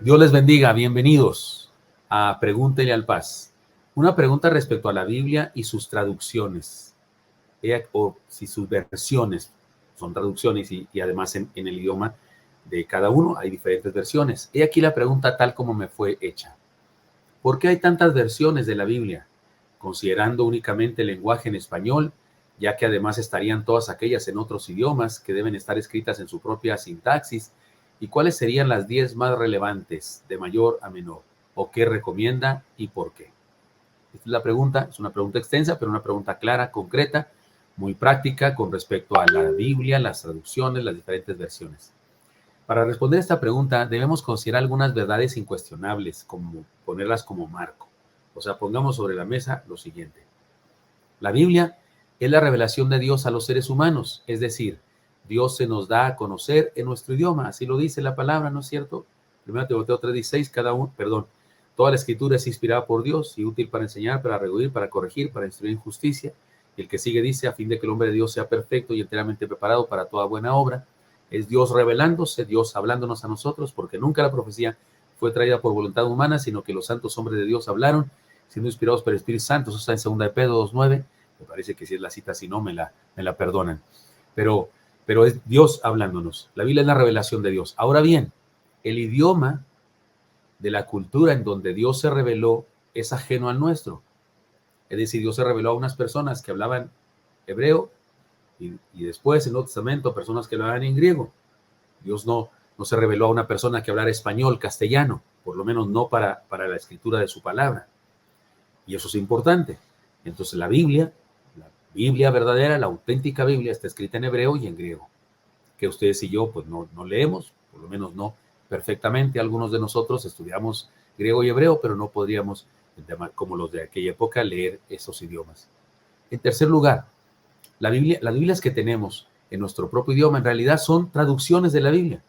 Dios les bendiga, bienvenidos a Pregúntele al Paz. Una pregunta respecto a la Biblia y sus traducciones, o si sus versiones son traducciones y además en el idioma de cada uno hay diferentes versiones. He aquí la pregunta tal como me fue hecha. ¿Por qué hay tantas versiones de la Biblia? Considerando únicamente el lenguaje en español, ya que además estarían todas aquellas en otros idiomas que deben estar escritas en su propia sintaxis. ¿Y cuáles serían las 10 más relevantes, de mayor a menor? ¿O qué recomienda y por qué? Esta es la pregunta, es una pregunta extensa, pero una pregunta clara, concreta, muy práctica con respecto a la Biblia, las traducciones, las diferentes versiones. Para responder a esta pregunta, debemos considerar algunas verdades incuestionables, como ponerlas como marco. O sea, pongamos sobre la mesa lo siguiente. La Biblia es la revelación de Dios a los seres humanos, es decir, Dios se nos da a conocer en nuestro idioma, así lo dice la palabra, ¿no es cierto? 1 Timoteo 3:16, toda la escritura es inspirada por Dios y útil para enseñar, para redarguir, para corregir, para instruir en justicia. Y el que sigue dice, a fin de que el hombre de Dios sea perfecto y enteramente preparado para toda buena obra. Es Dios revelándose, Dios hablándonos a nosotros, porque nunca la profecía fue traída por voluntad humana, sino que los santos hombres de Dios hablaron, siendo inspirados por el Espíritu Santo. Eso está en 2 de Pedro 2:9. Me parece que si es la cita, si no, me la perdonan. Pero es Dios hablándonos. La Biblia es la revelación de Dios. Ahora bien, el idioma de la cultura en donde Dios se reveló es ajeno al nuestro. Es decir, Dios se reveló a unas personas que hablaban hebreo y después en el Nuevo Testamento personas que hablaban en griego. Dios no se reveló a una persona que hablara español, castellano, por lo menos no para la escritura de su palabra. Y eso es importante. Entonces la Biblia verdadera, la auténtica Biblia, está escrita en hebreo y en griego, que ustedes y yo pues no leemos, por lo menos no perfectamente. Algunos de nosotros estudiamos griego y hebreo, pero no podríamos, como los de aquella época, leer esos idiomas. En tercer lugar, las Biblias que tenemos en nuestro propio idioma en realidad son traducciones de la Biblia.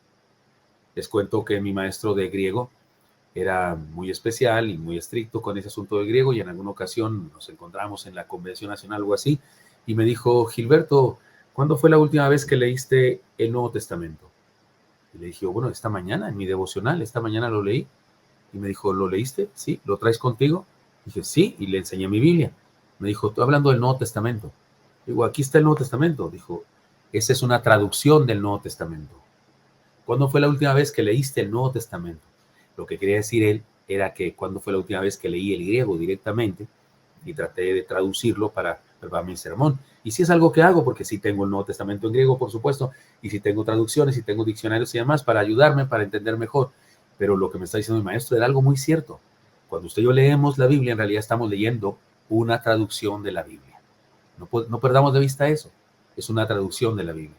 Les cuento que mi maestro de griego era muy especial y muy estricto con ese asunto del griego, y en alguna ocasión nos encontramos en la Convención Nacional o algo así, y me dijo, Gilberto, ¿cuándo fue la última vez que leíste el Nuevo Testamento? Y le dije, bueno, esta mañana, en mi devocional, esta mañana lo leí. Y me dijo, ¿lo leíste? Sí. ¿Lo traes contigo? Dije, sí, y le enseñé mi Biblia. Me dijo, estoy hablando del Nuevo Testamento. Digo, aquí está el Nuevo Testamento. Dijo, esa es una traducción del Nuevo Testamento. ¿Cuándo fue la última vez que leíste el Nuevo Testamento? Lo que quería decir él era que cuando fue la última vez que leí el griego directamente y traté de traducirlo para mi sermón. Y sí es algo que hago, porque sí tengo el Nuevo Testamento en griego, por supuesto, y sí tengo traducciones, y tengo diccionarios y demás para ayudarme, para entender mejor. Pero lo que me está diciendo mi maestro era algo muy cierto. Cuando usted y yo leemos la Biblia, en realidad estamos leyendo una traducción de la Biblia. No perdamos de vista eso. Es una traducción de la Biblia.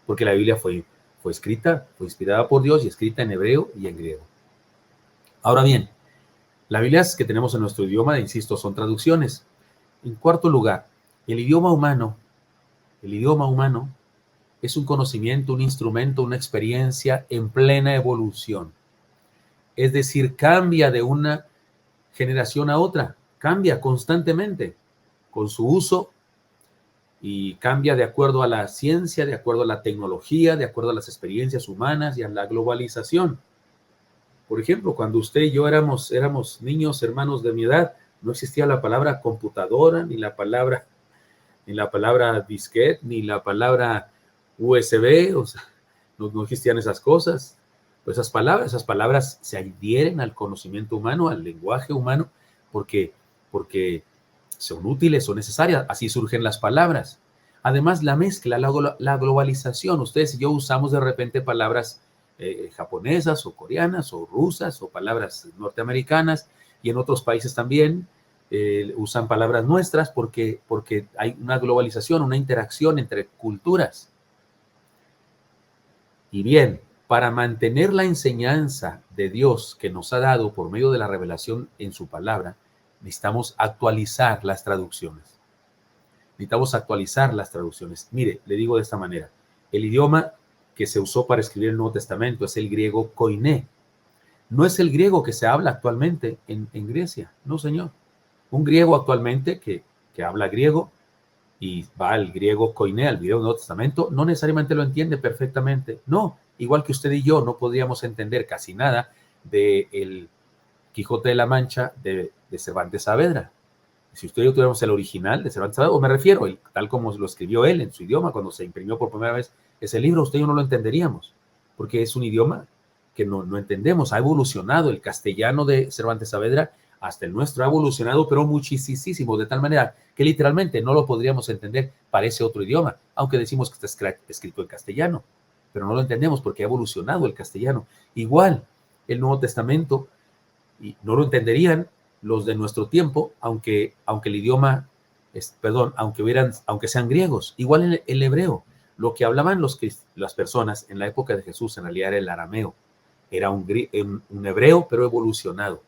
Porque la Biblia fue escrita, fue inspirada por Dios y escrita en hebreo y en griego. Ahora bien, las Biblias que tenemos en nuestro idioma, insisto, son traducciones. En cuarto lugar, el idioma humano es un conocimiento, un instrumento, una experiencia en plena evolución. Es decir, cambia de una generación a otra, cambia constantemente con su uso y cambia de acuerdo a la ciencia, de acuerdo a la tecnología, de acuerdo a las experiencias humanas y a la globalización. Por ejemplo, cuando usted y yo éramos niños, hermanos de mi edad, no existía la palabra computadora, ni la palabra disquete, ni la palabra USB, o sea, no existían esas cosas. Pues esas palabras se adhieren al conocimiento humano, al lenguaje humano, porque son útiles, son necesarias, así surgen las palabras. Además, la mezcla, la globalización, ustedes y yo usamos de repente palabras japonesas o coreanas o rusas o palabras norteamericanas, y en otros países también usan palabras nuestras porque hay una globalización, una interacción entre culturas. Y bien, para mantener la enseñanza de Dios que nos ha dado por medio de la revelación en su palabra, necesitamos actualizar las traducciones. Mire, le digo de esta manera, el idioma que se usó para escribir el Nuevo Testamento es el griego koiné. No es el griego que se habla actualmente en Grecia, no señor. Un griego actualmente que habla griego y va al griego koiné, al griego del Nuevo Testamento, no necesariamente lo entiende perfectamente. No, igual que usted y yo no podríamos entender casi nada de El Quijote de la Mancha de Cervantes Saavedra. Si usted y yo tuviéramos el original de Cervantes Saavedra, o me refiero, tal como lo escribió él en su idioma, cuando se imprimió por primera vez ese libro, usted y yo no lo entenderíamos, porque es un idioma que no entendemos. Ha evolucionado el castellano de Cervantes Saavedra hasta el nuestro, ha evolucionado, pero muchísimo, de tal manera que literalmente no lo podríamos entender, parece otro idioma, aunque decimos que está escrito en castellano, pero no lo entendemos porque ha evolucionado el castellano. Igual, el Nuevo Testamento, y no lo entenderían los de nuestro tiempo, aunque el idioma, aunque sean griegos. Igual el hebreo, lo que hablaban las personas en la época de Jesús en realidad era el arameo, era un hebreo pero evolucionado.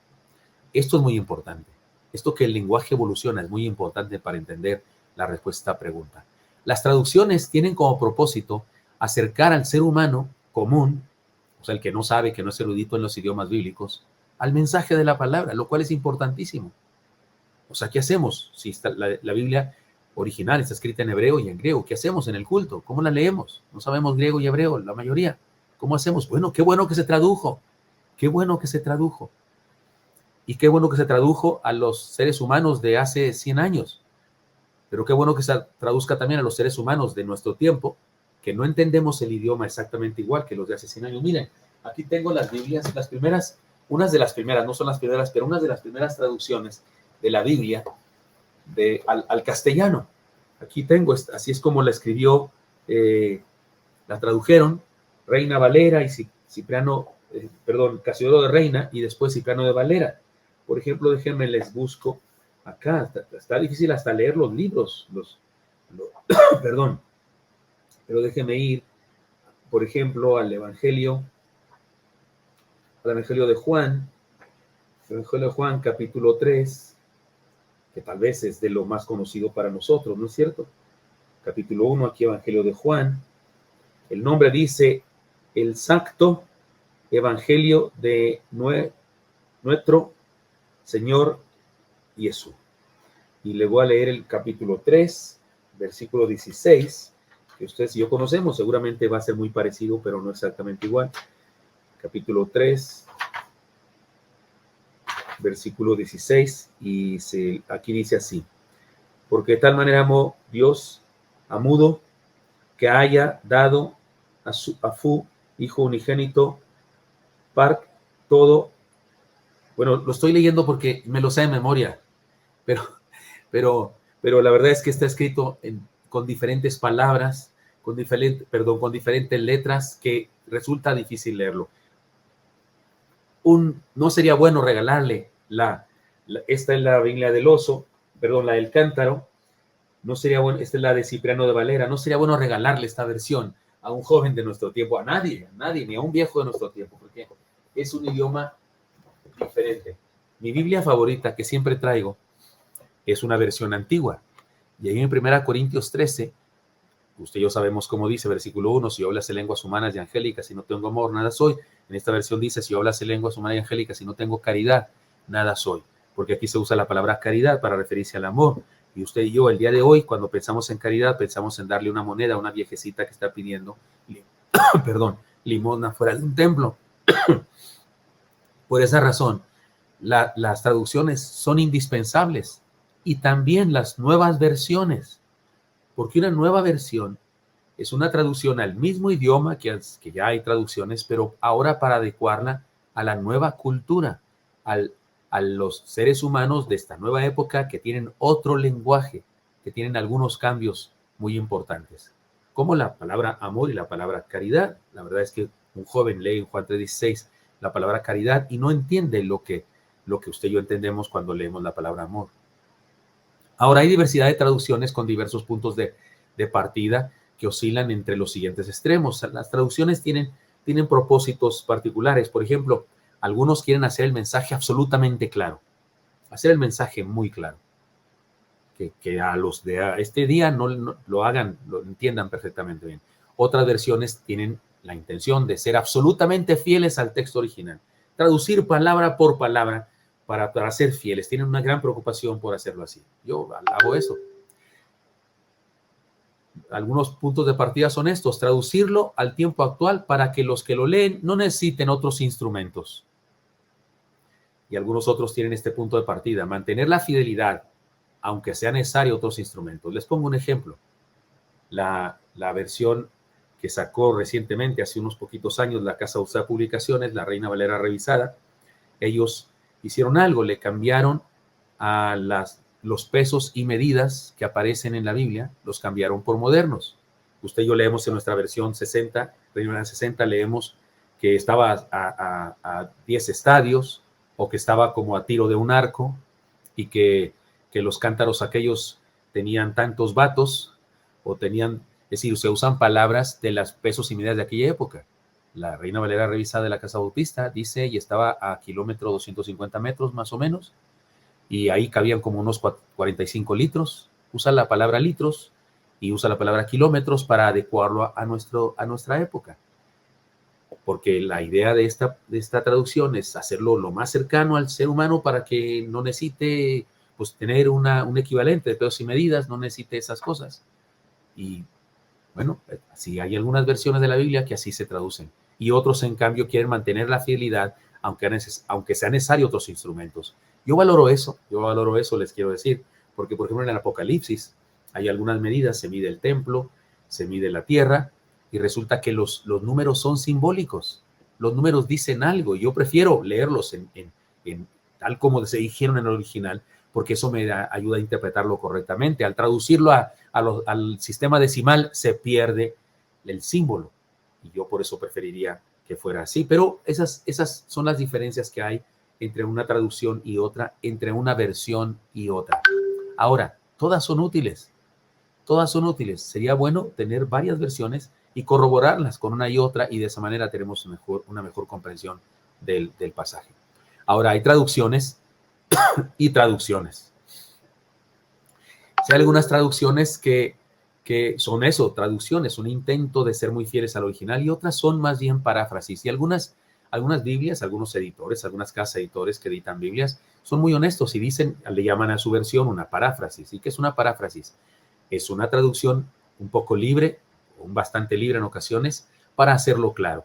Esto es muy importante. Esto que el lenguaje evoluciona es muy importante para entender la respuesta a esta pregunta. Las traducciones tienen como propósito acercar al ser humano común, o sea, el que no sabe, que no es erudito en los idiomas bíblicos, al mensaje de la palabra, lo cual es importantísimo. O sea, ¿qué hacemos? Si está la Biblia original está escrita en hebreo y en griego, ¿qué hacemos en el culto? ¿Cómo la leemos? No sabemos griego y hebreo, la mayoría. ¿Cómo hacemos? Bueno, qué bueno que se tradujo. Qué bueno que se tradujo. Y qué bueno que se tradujo a los seres humanos de hace 100 años. Pero qué bueno que se traduzca también a los seres humanos de nuestro tiempo, que no entendemos el idioma exactamente igual que los de hace 100 años. Miren, aquí tengo las Biblias, las primeras, unas de las primeras, no son las primeras, pero unas de las primeras traducciones de la Biblia al castellano. Aquí tengo, así es como la escribió, la tradujeron Reina Valera y Casiodoro de Reina y después Cipriano de Valera. Por ejemplo, déjenme les busco acá, está difícil hasta leer los libros, perdón, pero déjenme ir, por ejemplo, al Evangelio de Juan, capítulo 3, que tal vez es de lo más conocido para nosotros, ¿no es cierto? Capítulo 1, aquí Evangelio de Juan, el nombre dice, el Santo Evangelio de nuestro Señor Jesús. Y le voy a leer el capítulo 3, versículo 16, que ustedes y yo conocemos, seguramente va a ser muy parecido, pero no exactamente igual. Capítulo 3, versículo 16, y aquí dice así, porque de tal manera amó Dios a mudo, que haya dado a su Hijo unigénito, par todo. Bueno, lo estoy leyendo porque me lo sé de memoria, pero la verdad es que está escrito con diferentes palabras, con diferentes letras, que resulta difícil leerlo. No sería bueno regalarle esta es la Biblia del oso, la del cántaro, no sería bueno, esta es la de Cipriano de Valera, no sería bueno regalarle esta versión a un joven de nuestro tiempo, a nadie, ni a un viejo de nuestro tiempo, porque es un idioma diferente. Mi Biblia favorita que siempre traigo es una versión antigua, y ahí en 1 Corintios 13, usted y yo sabemos cómo dice, versículo 1, si yo hablase lenguas humanas y angélicas, si no tengo amor, nada soy. En esta versión dice, si yo hablase lenguas humanas y angélicas, si no tengo caridad, nada soy. Porque aquí se usa la palabra caridad para referirse al amor. Y usted y yo, el día de hoy, cuando pensamos en caridad, pensamos en darle una moneda a una viejecita que está pidiendo, limosna fuera de un templo. Por esa razón, las traducciones son indispensables, y también las nuevas versiones, porque una nueva versión es una traducción al mismo idioma, que ya hay traducciones, pero ahora para adecuarla a la nueva cultura, a los seres humanos de esta nueva época, que tienen otro lenguaje, que tienen algunos cambios muy importantes, como la palabra amor y la palabra caridad. La verdad es que un joven lee en Juan 3:16 la palabra caridad y no entiende lo que usted y yo entendemos cuando leemos la palabra amor. Ahora hay diversidad de traducciones con diversos puntos de partida que oscilan entre los siguientes extremos. Las traducciones tienen propósitos particulares. Por ejemplo, algunos quieren hacer el mensaje absolutamente claro, hacer el mensaje muy claro, que a los de este día no lo hagan, lo entiendan perfectamente bien. Otras versiones tienen la intención de ser absolutamente fieles al texto original, traducir palabra por palabra para ser fieles. Tienen una gran preocupación por hacerlo así. Yo hago eso. Algunos puntos de partida son estos: traducirlo al tiempo actual para que los que lo leen no necesiten otros instrumentos. y algunos otros tienen este punto de partida, mantener la fidelidad, aunque sea necesario otros instrumentos. Les pongo un ejemplo. La versión que sacó recientemente, hace unos poquitos años, la Casa Usada Publicaciones, la Reina Valera Revisada, ellos hicieron algo, le cambiaron a los pesos y medidas que aparecen en la Biblia, los cambiaron por modernos. Usted y yo leemos en nuestra versión 60, Reina Valera 60, leemos que estaba a 10 estadios, o que estaba como a tiro de un arco, y que los cántaros aquellos tenían tantos vatos, o tenían, es decir, se usan palabras de las pesos y medidas de aquella época. La Reina Valera Revisada de la Casa Bautista dice, y estaba a kilómetro 250 metros más o menos, y ahí cabían como unos 45 litros. Usa la palabra litros y usa la palabra kilómetros para adecuarlo a nuestra época. Porque la idea de esta traducción es hacerlo lo más cercano al ser humano para que no necesite pues, tener un equivalente de pesos y medidas, no necesite esas cosas. Y bueno, sí hay algunas versiones de la Biblia que así se traducen. Y otros, en cambio, quieren mantener la fidelidad, aunque sea necesario otros instrumentos. Yo valoro eso, les quiero decir, porque, por ejemplo, en el Apocalipsis hay algunas medidas, se mide el templo, se mide la tierra, y resulta que los números son simbólicos. Los números dicen algo. Yo prefiero leerlos en tal como se dijeron en el original, porque eso me ayuda a interpretarlo correctamente. Al traducirlo al sistema decimal se pierde el símbolo, y yo por eso preferiría que fuera así. Pero esas son las diferencias que hay entre una traducción y otra, entre una versión y otra. Ahora, todas son útiles. Sería bueno tener varias versiones y corroborarlas con una y otra, y de esa manera tenemos una mejor comprensión del pasaje. Ahora, hay traducciones y traducciones. Hay algunas traducciones que son eso, traducciones, un intento de ser muy fieles al original, y otras son más bien paráfrasis. Y algunas Biblias, algunos editores, algunas casas editores que editan Biblias, son muy honestos y dicen, le llaman a su versión una paráfrasis. ¿Y qué es una paráfrasis? Es una traducción un poco libre, bastante libre en ocasiones, para hacerlo claro.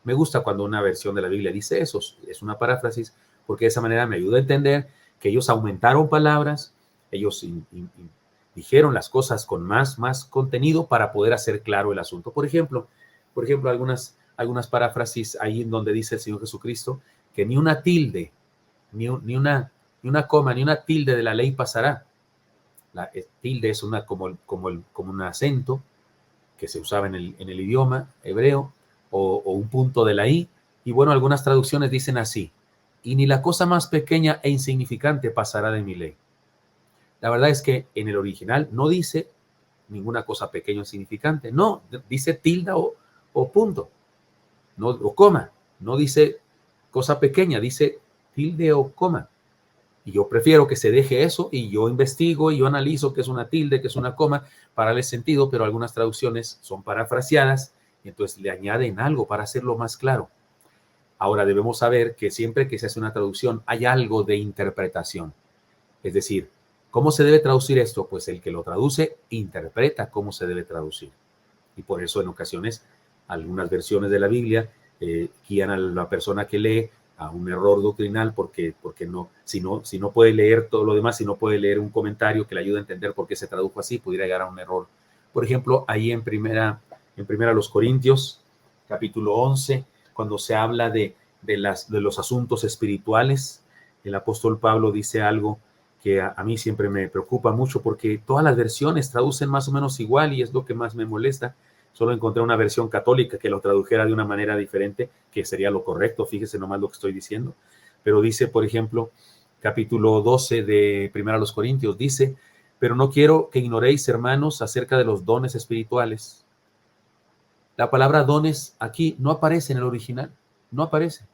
Me gusta cuando una versión de la Biblia dice eso, es una paráfrasis, porque de esa manera me ayuda a entender que ellos aumentaron palabras, ellos dijeron las cosas con más contenido para poder hacer claro el asunto. Por ejemplo, algunas paráfrasis ahí en donde dice el Señor Jesucristo que ni una tilde, ni una coma, ni una tilde de la ley pasará. La tilde es como un acento que se usaba en el idioma hebreo, o un punto de la i. Y bueno, algunas traducciones dicen así: y ni la cosa más pequeña e insignificante pasará de mi ley. La verdad es que en el original no dice ninguna cosa pequeña o insignificante, no, dice tilda o punto, no, o coma, no dice cosa pequeña, dice tilde o coma. Y yo prefiero que se deje eso, y yo investigo y yo analizo qué es una tilde, qué es una coma, para darle sentido, pero algunas traducciones son parafraseadas y entonces le añaden algo para hacerlo más claro. Ahora debemos saber que siempre que se hace una traducción hay algo de interpretación. Es decir, ¿cómo se debe traducir esto? Pues el que lo traduce interpreta cómo se debe traducir. Y por eso en ocasiones algunas versiones de la Biblia guían a la persona que lee a un error doctrinal, porque no, si no puede leer todo lo demás, si no puede leer un comentario que le ayude a entender por qué se tradujo así, pudiera llegar a un error. Por ejemplo, ahí en primera los Corintios, capítulo 11, cuando se habla de los asuntos espirituales, el apóstol Pablo dice algo que a mí siempre me preocupa mucho, porque todas las versiones traducen más o menos igual, y es lo que más me molesta. Solo encontré una versión católica que lo tradujera de una manera diferente, que sería lo correcto, fíjese nomás lo que estoy diciendo. Pero dice, por ejemplo, capítulo 12 de Primera a los Corintios, dice: pero no quiero que ignoréis, hermanos, acerca de los dones espirituales. La palabra dones aquí no aparece en el original, no aparece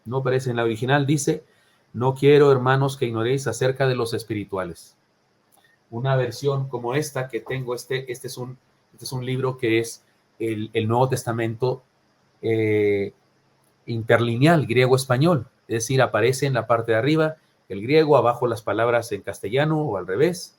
en la original. Dice: no quiero, hermanos, que ignoréis acerca de los espirituales. Una versión como esta que tengo, este es un libro que es el Nuevo Testamento interlineal, griego-español. Es decir, aparece en la parte de arriba el griego, abajo las palabras en castellano o al revés,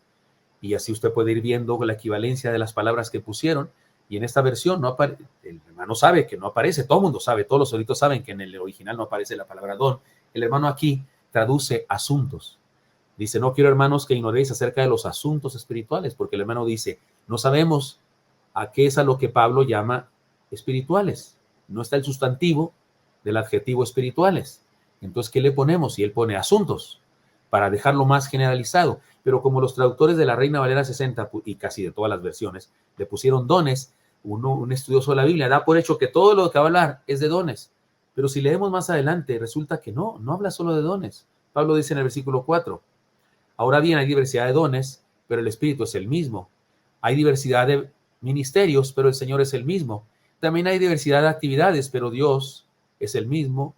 y así usted puede ir viendo la equivalencia de las palabras que pusieron. Y en esta versión no aparece, el hermano sabe que no aparece, todo el mundo sabe, todos los solitos saben que en el original no aparece la palabra don, El hermano aquí traduce asuntos. Dice, no quiero, hermanos, que ignoréis acerca de los asuntos espirituales, porque el hermano dice, no sabemos a qué es a lo que Pablo llama espirituales. No está el sustantivo del adjetivo espirituales. Entonces, ¿qué le ponemos? Y él pone asuntos, para dejarlo más generalizado. Pero como los traductores de la Reina Valera 60 y casi de todas las versiones le pusieron dones, un estudioso de la Biblia da por hecho que todo lo que va a hablar es de dones. Pero si leemos más adelante, resulta que no habla solo de dones. Pablo dice en el versículo 4, ahora bien, hay diversidad de dones, pero el Espíritu es el mismo. Hay diversidad de ministerios, pero el Señor es el mismo. También hay diversidad de actividades, pero Dios es el mismo,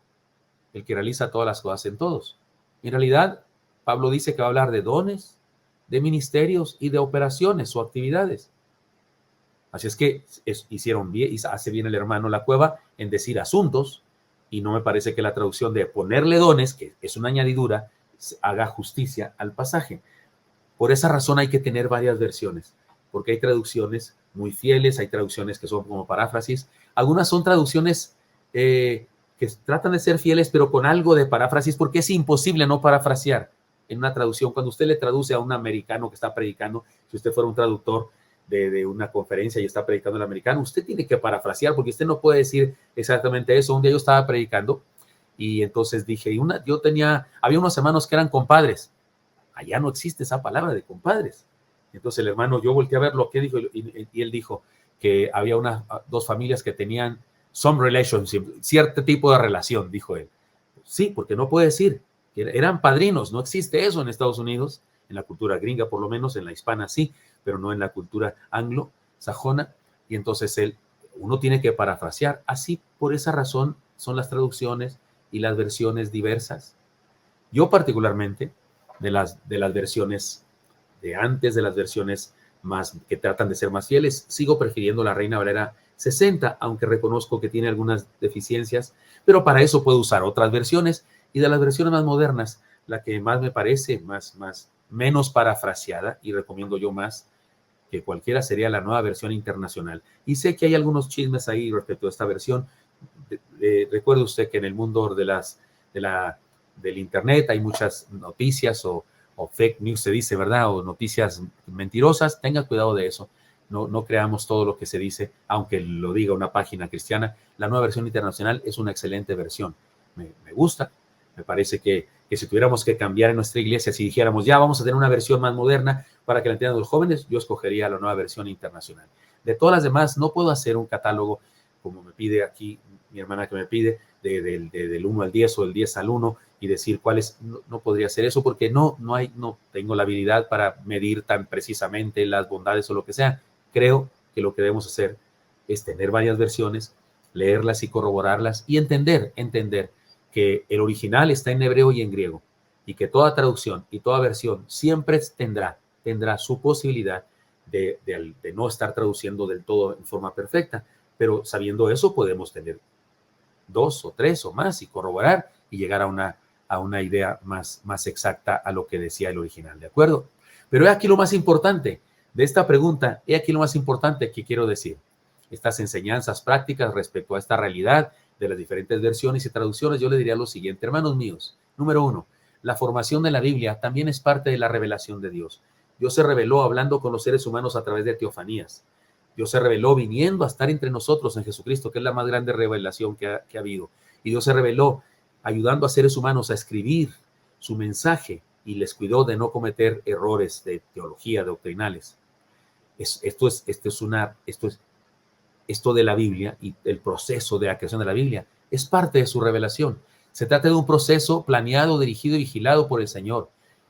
el que realiza todas las cosas en todos. En realidad, Pablo dice que va a hablar de dones, de ministerios y de operaciones o actividades. Así es que hicieron bien, y hace bien el hermano La Cueva en decir asuntos, y no me parece que la traducción de ponerle dones, que es una añadidura, haga justicia al pasaje. Por esa razón hay que tener varias versiones, porque hay traducciones muy fieles, hay traducciones que son como paráfrasis, algunas son traducciones que tratan de ser fieles, pero con algo de paráfrasis, porque es imposible no parafrasear en una traducción. Cuando usted le traduce a un americano que está predicando, si usted fuera un traductor de una conferencia y está predicando el americano, usted tiene que parafrasear, porque usted no puede decir exactamente eso. Un día yo estaba predicando y entonces dije, había unos hermanos que eran compadres. Allá no existe esa palabra de compadres. Entonces el hermano, yo volteé a ver lo que dijo y él dijo que había dos familias que tenían some relationship, cierto tipo de relación, dijo él. Sí, porque no puede decir que eran padrinos, no existe eso en Estados Unidos, en la cultura gringa por lo menos, en la hispana sí, pero no en la cultura anglo-sajona, y entonces uno tiene que parafrasear. Así, por esa razón, son las traducciones y las versiones diversas. Yo particularmente, de las versiones de antes, de las versiones más que tratan de ser más fieles, sigo prefiriendo la Reina Valera 60, aunque reconozco que tiene algunas deficiencias, pero para eso puedo usar otras versiones, y de las versiones más modernas, la que más me parece menos parafraseada, y recomiendo yo más que cualquiera, sería la nueva versión internacional. Y sé que hay algunos chismes ahí respecto a esta versión. Recuerde usted que en el mundo del internet hay muchas noticias o fake news, se dice, ¿verdad? O noticias mentirosas. Tenga cuidado de eso. No creamos todo lo que se dice, aunque lo diga una página cristiana. La nueva versión internacional es una excelente versión. Me gusta. Me parece que si tuviéramos que cambiar en nuestra iglesia, si dijéramos, ya vamos a tener una versión más moderna para que la entiendan los jóvenes, yo escogería la nueva versión internacional. De todas las demás, no puedo hacer un catálogo como me pide aquí mi hermana, que me pide del 1 al 10 o del 10 al 1 y decir cuáles. No podría hacer eso porque no tengo la habilidad para medir tan precisamente las bondades o lo que sea. Creo que lo que debemos hacer es tener varias versiones, leerlas y corroborarlas y entender que el original está en hebreo y en griego, y que toda traducción y toda versión siempre tendrá su posibilidad de no estar traduciendo del todo en forma perfecta, pero sabiendo eso podemos tener 2 o 3 o más y corroborar y llegar a una idea más exacta a lo que decía el original, ¿de acuerdo? Pero he aquí lo más importante de esta pregunta, he aquí lo más importante que quiero decir. Estas enseñanzas prácticas respecto a esta realidad de las diferentes versiones y traducciones, yo le diría lo siguiente, hermanos míos. Número 1, la formación de la Biblia también es parte de la revelación de Dios. Dios se reveló hablando con los seres humanos a través de teofanías. Dios se reveló viniendo a estar entre nosotros en Jesucristo, que es la más grande revelación que ha habido. Y Dios se reveló ayudando a seres humanos a escribir su mensaje y les cuidó de no cometer errores de teología, doctrinales. Esto de la Biblia y el proceso de la creación de la Biblia es parte de su revelación. Se trata de un proceso planeado, dirigido y vigilado por el Señor.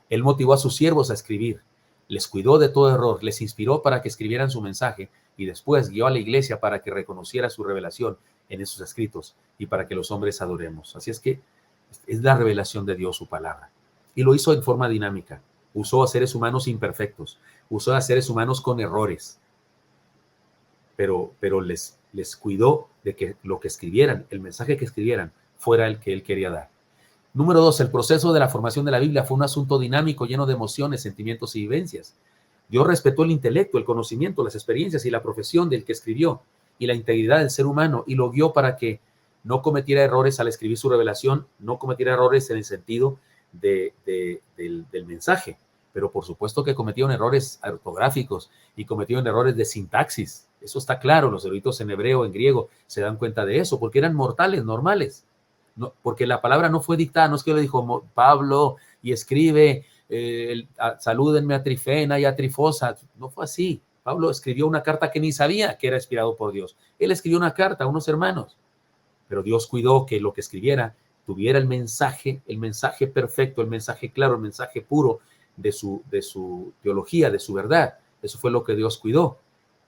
Él motivó a sus siervos a escribir, les cuidó de todo error, les inspiró para que escribieran su mensaje y después guió a la iglesia para que reconociera su revelación en esos escritos y para que los hombres adoremos. Así es que es la revelación de Dios, su palabra. Y lo hizo en forma dinámica. Usó a seres humanos imperfectos, usó a seres humanos con errores, pero les cuidó de que lo que escribieran, el mensaje que escribieran, fuera el que él quería dar. Número 2, el proceso de la formación de la Biblia fue un asunto dinámico, lleno de emociones, sentimientos y vivencias. Dios respetó el intelecto, el conocimiento, las experiencias y la profesión del que escribió y la integridad del ser humano y lo guió para que no cometiera errores al escribir su revelación, no cometiera errores en el sentido del mensaje, pero por supuesto que cometieron errores ortográficos y cometieron errores de sintaxis. Eso está claro, los eruditos en hebreo, en griego, se dan cuenta de eso, porque eran mortales, normales. No, porque la palabra no fue dictada, no es que le dijo Pablo y escribe, salúdenme a Trifena y a Trifosa, no fue así. Pablo escribió una carta que ni sabía que era inspirado por Dios. Él escribió una carta a unos hermanos, pero Dios cuidó que lo que escribiera tuviera el mensaje perfecto, el mensaje claro, el mensaje puro de su teología, de su verdad. Eso fue lo que Dios cuidó.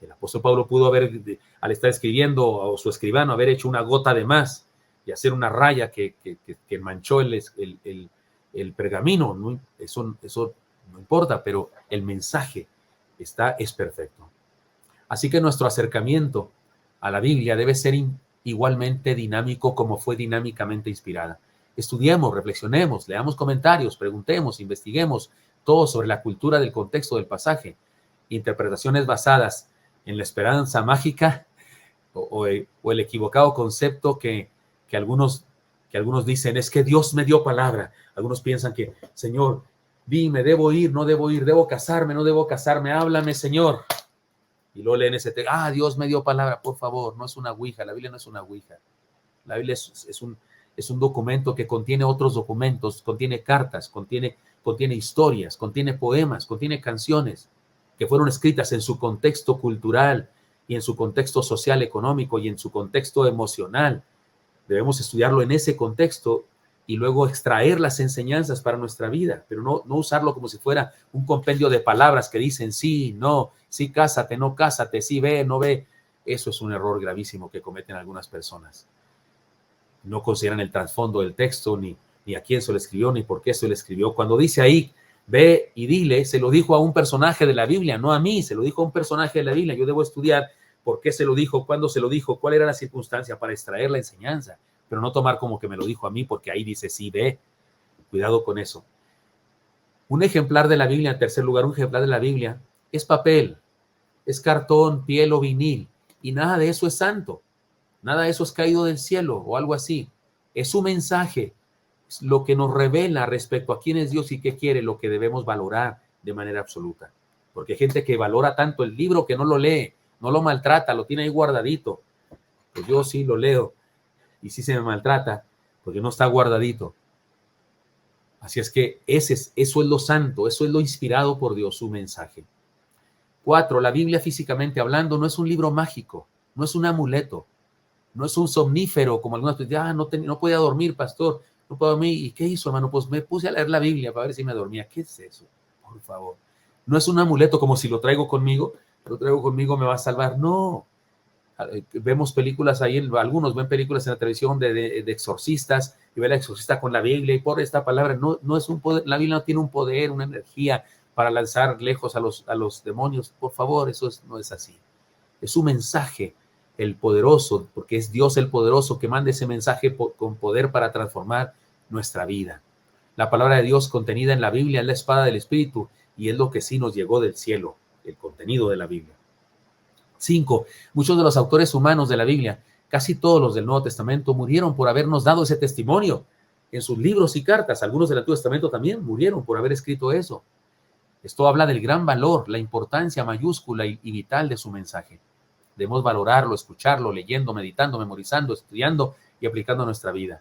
El apóstol Pablo pudo haber, al estar escribiendo, o su escribano, haber hecho una gota de más y hacer una raya que manchó el pergamino. ¿No? Eso no importa, pero el mensaje es perfecto. Así que nuestro acercamiento a la Biblia debe ser igualmente dinámico como fue dinámicamente inspirada. Estudiemos, reflexionemos, leamos comentarios, preguntemos, investiguemos todo sobre la cultura del contexto del pasaje. Interpretaciones basadas en la esperanza mágica o el equivocado concepto que algunos dicen, es que Dios me dio palabra. Algunos piensan que, Señor, dime, debo ir, no debo ir, debo casarme, no debo casarme, háblame, Señor. Y luego leen ese texto, Dios me dio palabra, por favor, no es una ouija, la Biblia no es una ouija. La Biblia es un documento que contiene otros documentos, contiene cartas, contiene historias, contiene poemas, contiene canciones que fueron escritas en su contexto cultural y en su contexto social, económico y en su contexto emocional. Debemos estudiarlo en ese contexto y luego extraer las enseñanzas para nuestra vida, pero no usarlo como si fuera un compendio de palabras que dicen sí, no, sí cásate, no cásate, sí ve, no ve. Eso es un error gravísimo que cometen algunas personas. No consideran el trasfondo del texto, ni a quién se lo escribió, ni por qué se lo escribió. Cuando dice ahí, ve y dile, se lo dijo a un personaje de la Biblia, no a mí, se lo dijo a un personaje de la Biblia. Yo debo estudiar por qué se lo dijo, cuándo se lo dijo, cuál era la circunstancia para extraer la enseñanza, pero no tomar como que me lo dijo a mí, porque ahí dice sí, ve. Cuidado con eso. Un ejemplar de la Biblia, en tercer lugar, un ejemplar de la Biblia es papel, es cartón, piel o vinil, y nada de eso es santo. Nada de eso es caído del cielo o algo así. Es su mensaje, es lo que nos revela respecto a quién es Dios y qué quiere, lo que debemos valorar de manera absoluta. Porque hay gente que valora tanto el libro que no lo lee, no lo maltrata, lo tiene ahí guardadito. Pues yo sí lo leo y sí se me maltrata porque no está guardadito. Así es que eso es lo santo, eso es lo inspirado por Dios, su mensaje. 4. La Biblia, físicamente hablando, no es un libro mágico, no es un amuleto. No es un somnífero, como algunas personas, no podía dormir, pastor, no puedo dormir. ¿Y qué hizo, hermano? Pues me puse a leer la Biblia para ver si me dormía. ¿Qué es eso? Por favor. No es un amuleto como si lo traigo conmigo me va a salvar. No. Vemos películas ahí, algunos ven películas en la televisión de exorcistas y ve al exorcista con la Biblia y por esta palabra. No es un poder, la Biblia no tiene un poder, una energía para lanzar lejos a los demonios. Por favor, no es así. Es un mensaje, el poderoso, porque es Dios el poderoso que manda ese mensaje con poder para transformar nuestra vida. La palabra de Dios contenida en la Biblia es la espada del Espíritu y es lo que sí nos llegó del cielo, el contenido de la Biblia. 5. Muchos de los autores humanos de la Biblia, casi todos los del Nuevo Testamento, murieron por habernos dado ese testimonio en sus libros y cartas. Algunos del Antiguo Testamento también murieron por haber escrito eso. Esto habla del gran valor, la importancia mayúscula y vital de su mensaje. Debemos valorarlo, escucharlo, leyendo, meditando, memorizando, estudiando y aplicando a nuestra vida.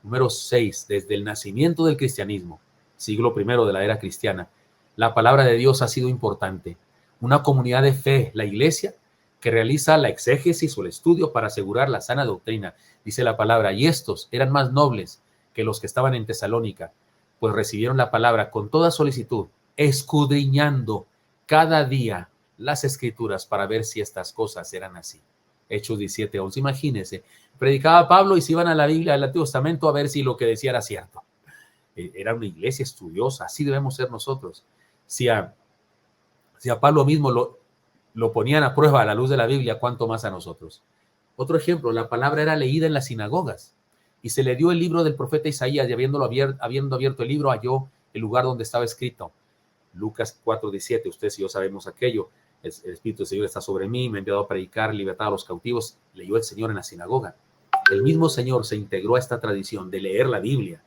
Número 6. Desde el nacimiento del cristianismo, siglo I de la era cristiana, la palabra de Dios ha sido importante. Una comunidad de fe, la iglesia, que realiza la exégesis o el estudio para asegurar la sana doctrina. Dice la palabra, y estos eran más nobles que los que estaban en Tesalónica, pues recibieron la palabra con toda solicitud, escudriñando cada día las escrituras para ver si estas cosas eran así. Hechos 17:11. Imagínense, predicaba Pablo y se iban a la Biblia, al Antiguo Testamento, a ver si lo que decía era cierto. Era una iglesia estudiosa, así debemos ser nosotros. Si a Pablo mismo lo ponían a prueba a la luz de la Biblia, ¿cuánto más a nosotros? Otro ejemplo, la palabra era leída en las sinagogas y se le dio el libro del profeta Isaías y habiendo abierto el libro halló el lugar donde estaba escrito. Lucas 4:17, ustedes y yo sabemos aquello. El Espíritu del Señor está sobre mí, me ha enviado a predicar libertad a los cautivos. Leyó el Señor en la sinagoga. El mismo Señor se integró a esta tradición de leer la Biblia.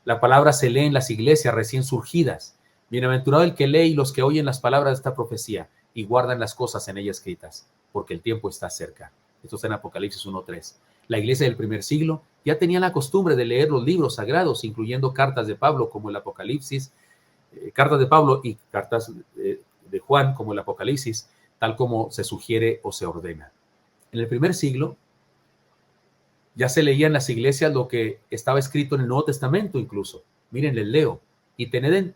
La palabra se lee en las iglesias recién surgidas. Bienaventurado el que lee y los que oyen las palabras de esta profecía y guardan las cosas en ella escritas, porque el tiempo está cerca. Esto está en Apocalipsis 1:3. La iglesia del primer siglo ya tenía la costumbre de leer los libros sagrados, incluyendo cartas de Pablo como el Apocalipsis, cartas de Pablo y cartas de Juan como el Apocalipsis, tal como se sugiere o se ordena. En el primer siglo ya se leía en las iglesias lo que estaba escrito en el Nuevo Testamento incluso. Miren, les leo. Y tened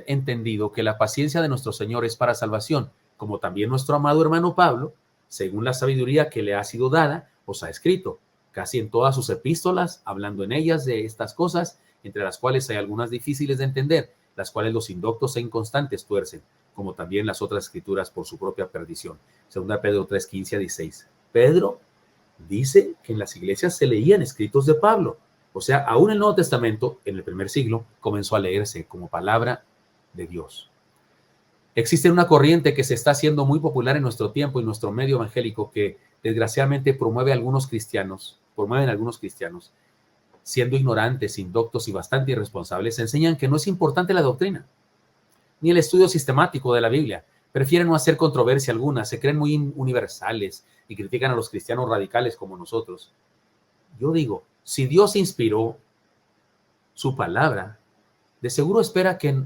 entendido que la paciencia de nuestro Señor es para salvación, como también nuestro amado hermano Pablo, según la sabiduría que le ha sido dada, os ha escrito, casi en todas sus epístolas, hablando en ellas de estas cosas, entre las cuales hay algunas difíciles de entender, las cuales los indoctos e inconstantes tuercen, como también las otras escrituras por su propia perdición. Segunda Pedro 3:15-16. Pedro dice que en las iglesias se leían escritos de Pablo. O sea, aún el Nuevo Testamento, en el primer siglo, comenzó a leerse como palabra de Dios. Existe una corriente que se está haciendo muy popular en nuestro tiempo y nuestro medio evangélico que desgraciadamente promueven algunos cristianos, siendo ignorantes, indoctos y bastante irresponsables, enseñan que no es importante la doctrina, ni el estudio sistemático de la Biblia. Prefieren no hacer controversia alguna, se creen muy universales y critican a los cristianos radicales como nosotros. Yo digo, si Dios inspiró su palabra, de seguro espera que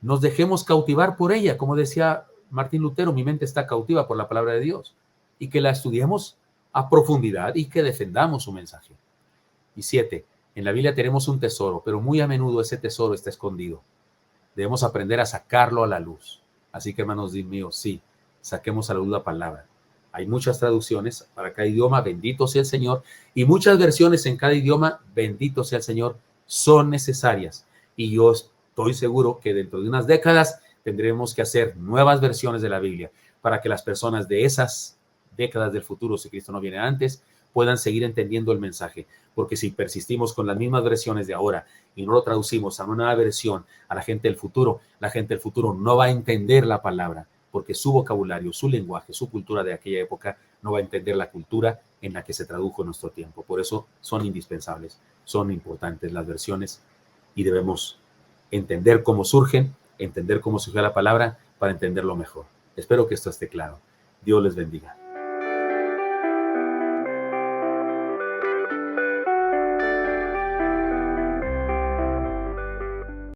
nos dejemos cautivar por ella. Como decía Martín Lutero, mi mente está cautiva por la palabra de Dios, y que la estudiemos a profundidad y que defendamos su mensaje. Y 7, en la Biblia tenemos un tesoro, pero muy a menudo ese tesoro está escondido. Debemos aprender a sacarlo a la luz. Así que, hermanos míos, sí, saquemos a la luz la palabra. Hay muchas traducciones para cada idioma, bendito sea el Señor, y muchas versiones en cada idioma, bendito sea el Señor, son necesarias. Y yo estoy seguro que dentro de unas décadas tendremos que hacer nuevas versiones de la Biblia para que las personas de esas décadas del futuro, si Cristo no viene antes, puedan seguir entendiendo el mensaje. Porque si persistimos con las mismas versiones de ahora y no lo traducimos a una nueva versión a la gente del futuro no va a entender la palabra, porque su vocabulario, su lenguaje, su cultura de aquella época no va a entender la cultura en la que se tradujo en nuestro tiempo. Por eso son indispensables, son importantes las versiones y debemos entender cómo surgen, entender cómo surge la palabra para entenderlo mejor. Espero que esto esté claro. Dios les bendiga.